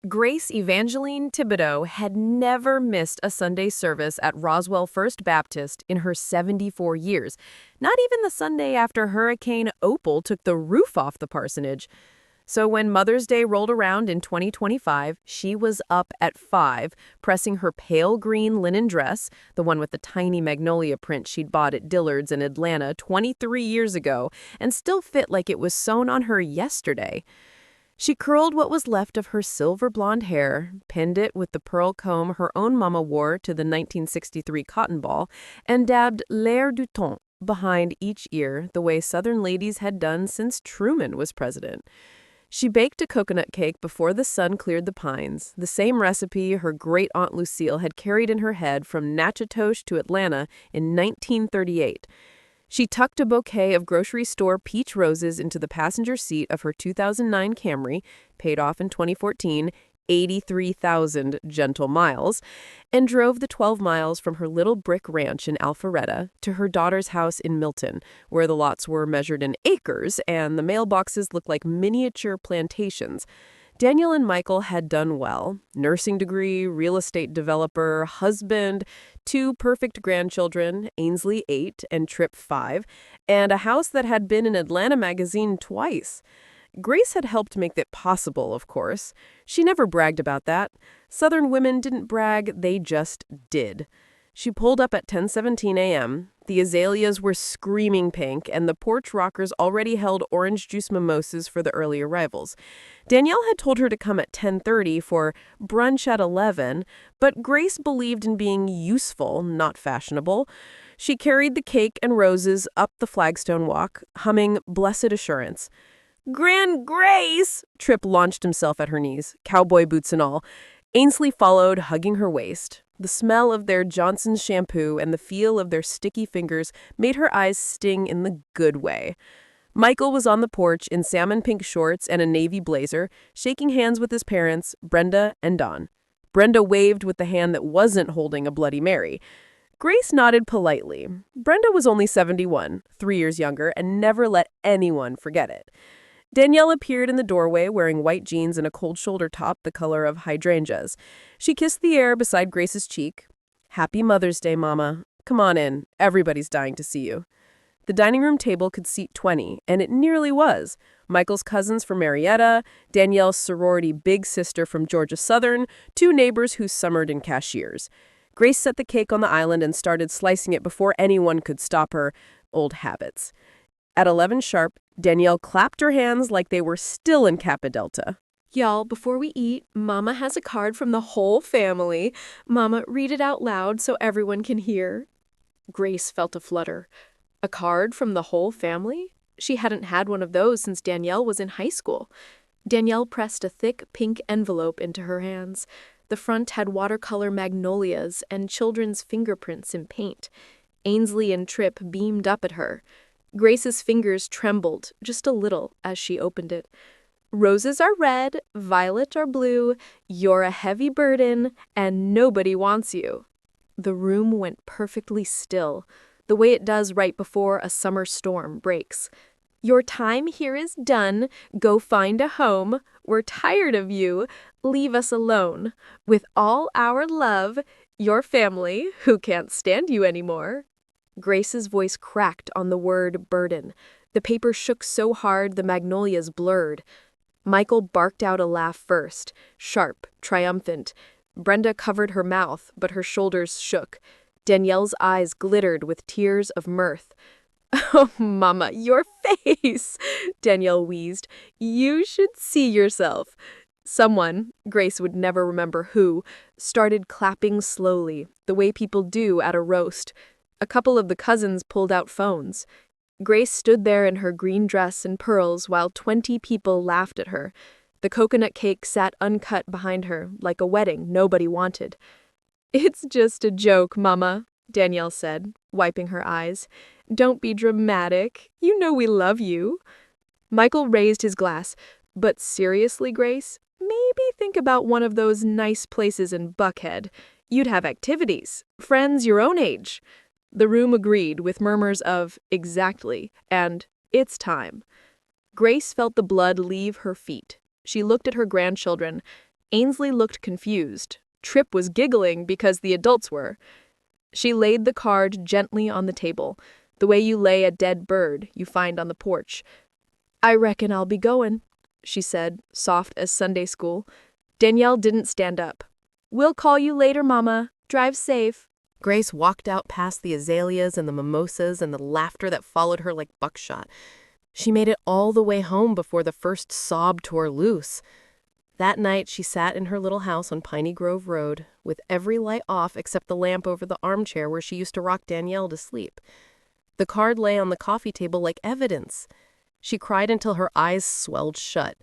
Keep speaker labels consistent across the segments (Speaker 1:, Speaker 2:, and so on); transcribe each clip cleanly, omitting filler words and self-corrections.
Speaker 1: Grace Evangeline Thibodeaux had never missed a Sunday service at Roswell First Baptist in her 74 years, not even the Sunday after Hurricane Opal took the roof off the parsonage. So when Mother's Day rolled around in 2025, she was up at 5, pressing her pale green linen dress, the one with the tiny magnolia print she'd bought at Dillard's in Atlanta 23 years ago, and still fit like it was sewn on her yesterday. She curled what was left of her silver blonde hair, pinned it with the pearl comb her own mama wore to the 1963 Cotton Ball, and dabbed l'air du temps behind each ear the way Southern ladies had done since Truman was president. She baked a coconut cake before the sun cleared the pines, the same recipe her great-aunt Lucille had carried in her head from Natchitoches to Atlanta in 1938. She tucked a bouquet of grocery store peach roses into the passenger seat of her 2009 Camry, paid off in 2014, 83,000 gentle miles, and drove the 12 miles from her little brick ranch in Alpharetta to her daughter's house in Milton, where the lots were measured in acres and the mailboxes looked like miniature plantations. Daniel and Michael had done well. Nursing degree, real estate developer, husband, 2 perfect grandchildren, Ainsley 8 and Tripp 5, and a house that had been in Atlanta magazine twice. Grace had helped make that possible, of course. She never bragged about that. Southern women didn't brag, they just did. She pulled up at 10:17 a.m. The azaleas were screaming pink, and the porch rockers already held orange juice mimosas for the early arrivals. Danielle had told her to come at 10:30 for brunch at 11, but Grace believed in being useful, not fashionable. She carried the cake and roses up the flagstone walk, humming Blessed Assurance. "Grand Grace!" Tripp launched himself at her knees, cowboy boots and all. Ainsley followed, hugging her waist. The smell of their Johnson's shampoo and the feel of their sticky fingers made her eyes sting in the good way. Michael was on the porch in salmon pink shorts and a navy blazer, shaking hands with his parents, Brenda and Don. Brenda waved with the hand that wasn't holding a Bloody Mary. Grace nodded politely. Brenda was only 71, 3 years younger, and never let anyone forget it. Danielle appeared in the doorway wearing white jeans and a cold shoulder top the color of hydrangeas. She kissed the air beside Grace's cheek. "Happy Mother's Day, Mama. Come on in. Everybody's dying to see you." The dining room table could seat 20, and it nearly was. Michael's cousins from Marietta, Danielle's sorority big sister from Georgia Southern, 2 neighbors who summered in cashiers. Grace set the cake on the island and started slicing it before anyone could stop her. Old habits. At 11 sharp, Danielle clapped her hands like they were still in Kappa Delta.
Speaker 2: "Y'all, before we eat, Mama has a card from the whole family. Mama, read it out loud so everyone can hear." Grace felt a flutter. A card from the whole family? She hadn't had one of those since Danielle was in high school. Danielle pressed a thick pink envelope into her hands. The front had watercolor magnolias and children's fingerprints in paint. Ainsley and Tripp beamed up at her. Grace's fingers trembled just a little as she opened it. "Roses are red, violet are blue, you're a heavy burden, and nobody wants you." The room went perfectly still, the way it does right before a summer storm breaks. "Your time here is done. Go find a home. We're tired of you. Leave us alone. With all our love, your family, who can't stand you anymore." Grace's voice cracked on the word burden. The paper shook so hard the magnolias blurred. Michael barked out a laugh first, sharp, triumphant. Brenda covered her mouth, but her shoulders shook. Danielle's eyes glittered with tears of mirth. "Oh, Mama, your face!" Danielle wheezed. "You should see yourself." Someone, Grace would never remember who, started clapping slowly, the way people do at a roast. A couple of the cousins pulled out phones. Grace stood there in her green dress and pearls while 20 people laughed at her. The coconut cake sat uncut behind her, like a wedding nobody wanted. "It's just a joke, Mama," Danielle said, wiping her eyes. "Don't be dramatic. You know we love you." Michael raised his glass. "But seriously, Grace, maybe think about one of those nice places in Buckhead. You'd have activities, friends your own age." The room agreed with murmurs of "exactly" and "it's time." Grace felt the blood leave her feet. She looked at her grandchildren. Ainsley looked confused. Tripp was giggling because the adults were. She laid the card gently on the table, the way you lay a dead bird you find on the porch. "I reckon I'll be goin'," she said, soft as Sunday school. Danielle didn't stand up. "We'll call you later, Mama. Drive safe."
Speaker 1: Grace walked out past the azaleas and the mimosas and the laughter that followed her like buckshot. She made it all the way home before the first sob tore loose. That night, she sat in her little house on Piney Grove Road, with every light off except the lamp over the armchair where she used to rock Danielle to sleep. The card lay on the coffee table like evidence. She cried until her eyes swelled shut.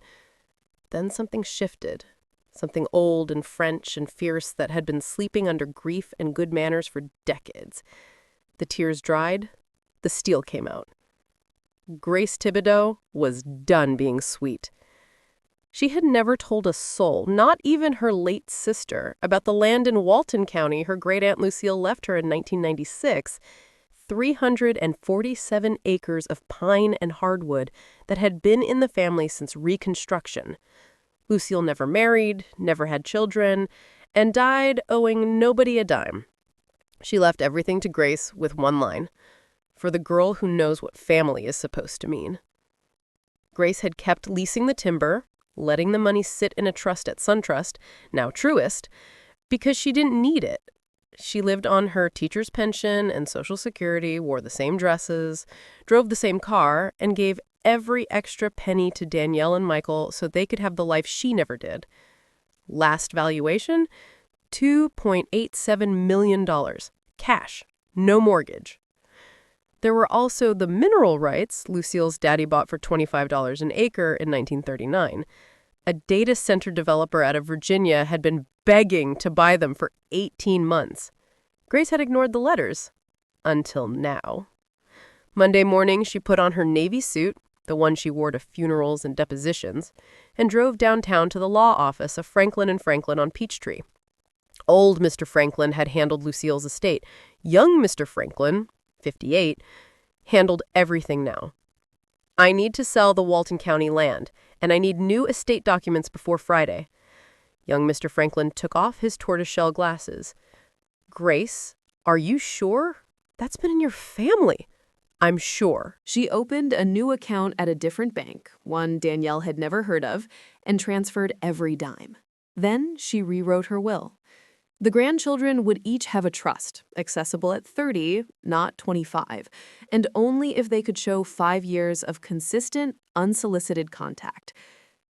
Speaker 1: Then something shifted. Something old and French and fierce that had been sleeping under grief and good manners for decades. The tears dried. The steel came out. Grace Thibodeaux was done being sweet. She had never told a soul, not even her late sister, about the land in Walton County her great-aunt Lucille left her in 1996, 347 acres of pine and hardwood that had been in the family since Reconstruction. Lucille never married, never had children, and died owing nobody a dime. She left everything to Grace with one line: "For the girl who knows what family is supposed to mean." Grace had kept leasing the timber, letting the money sit in a trust at SunTrust, now Truist, because she didn't need it. She lived on her teacher's pension and Social Security, wore the same dresses, drove the same car, and gave every extra penny to Danielle and Michael so they could have the life she never did. Last valuation? $2.87 million. Cash. No mortgage. There were also the mineral rights Lucille's daddy bought for $25 an acre in 1939. A data center developer out of Virginia had been begging to buy them for 18 months. Grace had ignored the letters. Until now. Monday morning, she put on her navy suit, the one she wore to funerals and depositions, and drove downtown to the law office of Franklin & Franklin on Peachtree. Old Mr. Franklin had handled Lucille's estate. Young Mr. Franklin, 58, handled everything now. "I need to sell the Walton County land, and I need new estate documents before Friday." Young Mr. Franklin took off his tortoiseshell glasses. "Grace, are you sure? That's been in your family." "I'm sure."
Speaker 2: She opened a new account at a different bank, one Danielle had never heard of, and transferred every dime. Then she rewrote her will. The grandchildren would each have a trust, accessible at 30, not 25, and only if they could show 5 years of consistent, unsolicited contact.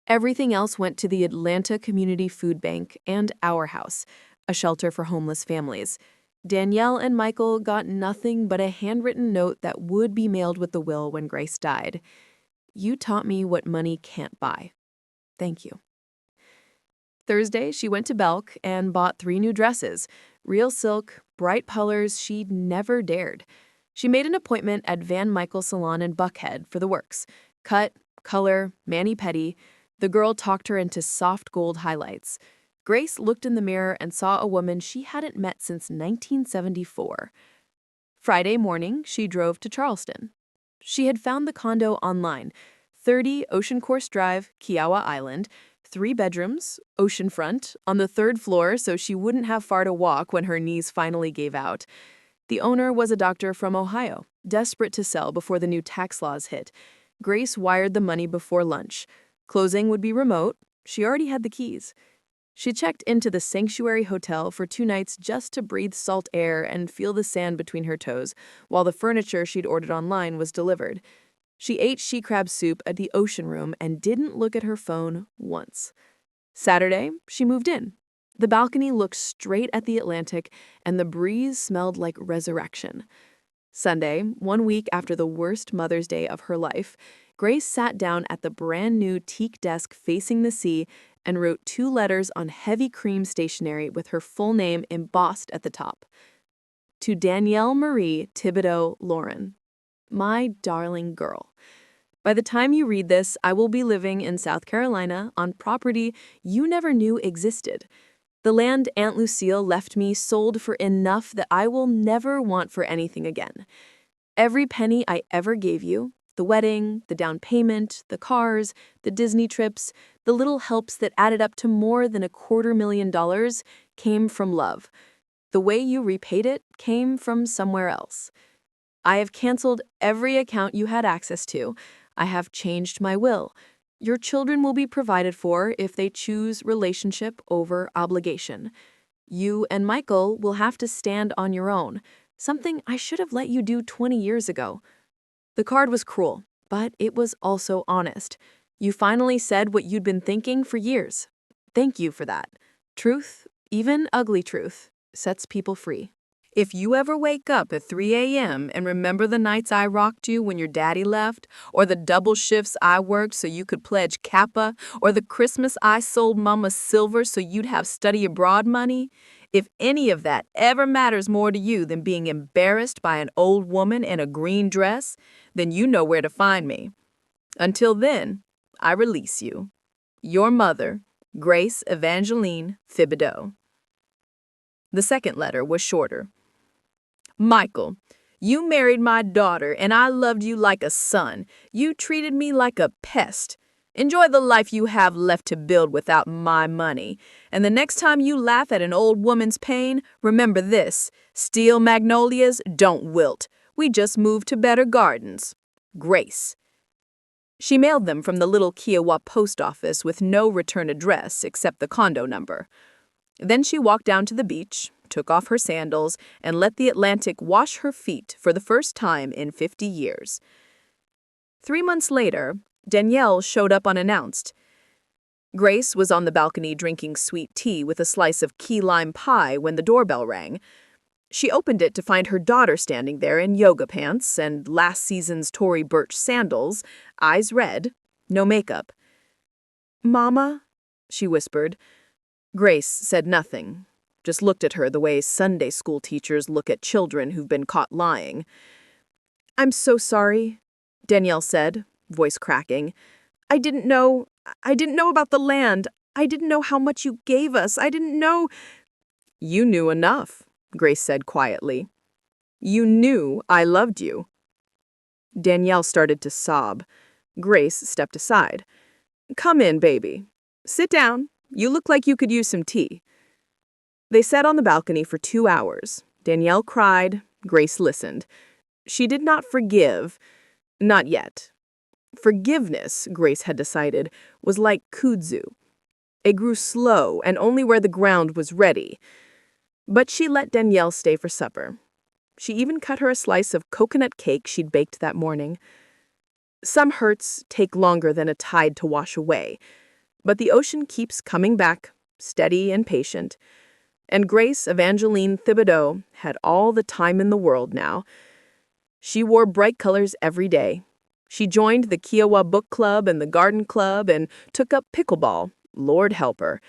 Speaker 2: Everything else went to the Atlanta Community Food Bank and Our House, a shelter for homeless families. Danielle and Michael got nothing but a handwritten note that would be mailed with the will when Grace died. "You taught me what money can't buy. Thank you." Thursday, she went to Belk and bought 3 new dresses, real silk, bright colors she'd never dared. She made an appointment at Van Michael Salon in Buckhead for the works. Cut, color, mani-pedi. The girl talked her into soft gold highlights. Grace looked in the mirror and saw a woman she hadn't met since 1974. Friday morning, she drove to Charleston. She had found the condo online, 30 Ocean Course Drive, Kiowa Island, 3 bedrooms, oceanfront, on the 3rd floor so she wouldn't have far to walk when her knees finally gave out. The owner was a doctor from Ohio, desperate to sell before the new tax laws hit. Grace wired the money before lunch. Closing would be remote. She already had the keys. She checked into the Sanctuary Hotel for 2 nights just to breathe salt air and feel the sand between her toes, while the furniture she'd ordered online was delivered. She ate she crab soup at the Ocean Room and didn't look at her phone once. Saturday, she moved in. The balcony looked straight at the Atlantic, and the breeze smelled like resurrection. Sunday, 1 week after the worst Mother's Day of her life, Grace sat down at the brand-new teak desk facing the sea and wrote 2 letters on heavy cream stationery with her full name embossed at the top. To Danielle Marie Thibodeaux Lauren. My darling girl. By the time you read this, I will be living in South Carolina on property you never knew existed. The land Aunt Lucille left me sold for enough that I will never want for anything again. Every penny I ever gave you,
Speaker 1: The wedding, the down payment, the cars, the Disney trips, the little helps that added up to more than $250,000 came from love. The way you repaid it came from somewhere else. I have canceled every account you had access to. I have changed my will. Your children will be provided for if they choose relationship over obligation. You and Michael will have to stand on your own, something I should have let you do 20 years ago. The card was cruel, but it was also honest. You finally said what you'd been thinking for years. Thank you for that. Truth, even ugly truth, sets people free. If you ever wake up at 3 a.m. and remember the nights I rocked you when your daddy left, or the double shifts I worked so you could pledge Kappa, or the Christmas I sold Mama silver so you'd have study abroad money, if any of that ever matters more to you than being embarrassed by an old woman in a green dress, then you know where to find me. Until then, I release you. Your mother, Grace Evangeline Thibodeaux. The second letter was shorter. Michael, you married my daughter, and I loved you like a son. You treated me like a pest. Enjoy the life you have left to build without my money. And the next time you laugh at an old woman's pain, remember this: steel magnolias don't wilt. We just moved to better gardens. Grace. She mailed them from the little Kiowa post office with no return address except the condo number. Then she walked down to the beach, took off her sandals, and let the Atlantic wash her feet for the first time in 50 years. 3 months later, Danielle showed up unannounced. Grace was on the balcony drinking sweet tea with a slice of key lime pie when the doorbell rang. She opened it to find her daughter standing there in yoga pants and last season's Tory Burch sandals, eyes red, no makeup. "Mama," she whispered. Grace said nothing, just looked at her the way Sunday school teachers look at children who've been caught lying. "I'm so sorry," Danielle said, voice cracking. I didn't know about the land. I didn't know how much you gave us. I didn't know." "You knew enough," Grace said quietly. "You knew I loved you." Danielle started to sob. Grace stepped aside. "Come in, baby. Sit down. You look like you could use some tea." They sat on the balcony for 2 hours. Danielle cried. Grace listened. She did not forgive. Not yet. Forgiveness, Grace had decided, was like kudzu. It grew slow and only where the ground was ready. But she let Danielle stay for supper. She even cut her a slice of coconut cake she'd baked that morning. Some hurts take longer than a tide to wash away, but the ocean keeps coming back, steady and patient. And Grace Evangeline Thibodeaux had all the time in the world now. She wore bright colors every day. She joined the Kiowa Book Club and the Garden Club and took up pickleball, Lord help her.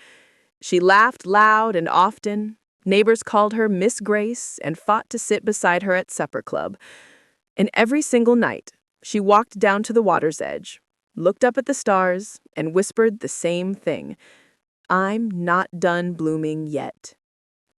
Speaker 1: She laughed loud and often. Neighbors called her Miss Grace and fought to sit beside her at supper club. And every single night, she walked down to the water's edge, looked up at the stars, and whispered the same thing: "I'm not done blooming yet."